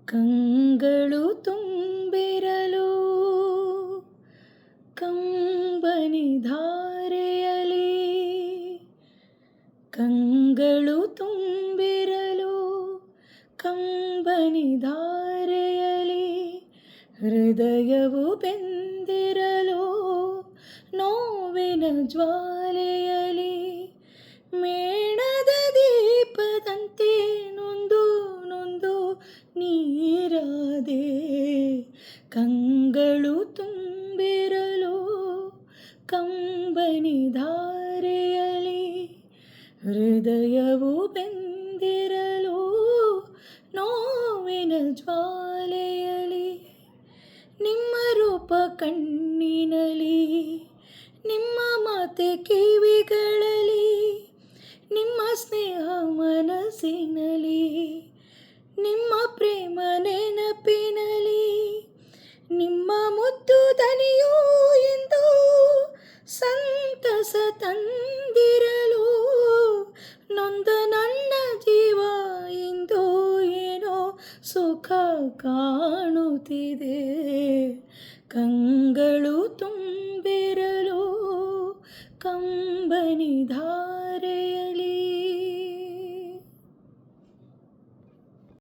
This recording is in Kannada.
ಕಂಗಳು ತುಂಬಿರಲು ಕಂಬನಿ ಧಾರೆಯಲಿ, ಕಂಗಳು ತುಂಬಿರಲು ಕಂಬನಿ ಧಾರೆಯಲಿ, ಹೃದಯವು ಬೆಂದಿರಲು ನೋವಿನ ಜ್ವಾಲೆಯಲಿ, ಮೇಣದ ದೀಪದಂತೆ ನೊಂದು ನೊಂದು ನೀರಾದೆ. ಕಂಗಳು ತುಂಬಿರಲು ಕಂಬನಿ ಧಾರೆಯಲಿ, ಹೃದಯವು ಬೆಂದಿರಲು ನೋವಿನ ಜ್ವಾಲೆಯಲಿ, ನಿಮ್ಮ ರೂಪ ಕಣ್ಣಿನಲಿ, ನಿಮ್ಮ ಮಾತೆ ಕಿವಿಗಳಲ್ಲಿ, ನಿಮ್ಮ ಸ್ನೇಹ ಮನಸ್ಸಿನಲಿ, ನಿಮ್ಮ ಪ್ರೇಮ ನೆನಪಿನಲಿ, ನಿಮ್ಮ ಮುದ್ದು ದನಿಯೋ ಎಂದು ಸಂತಸ ತಂದಿರಲು, ನೊಂದ ನನ್ನ ಜೀವ ಇಂದು ಏನೋ ಸುಖ ಕಾಣುತ್ತಿದೆ. ಕಂಗಳು ತುಂಬಿರಲು ಕಂಬನಿ ಧಾರೆಯಲಿ.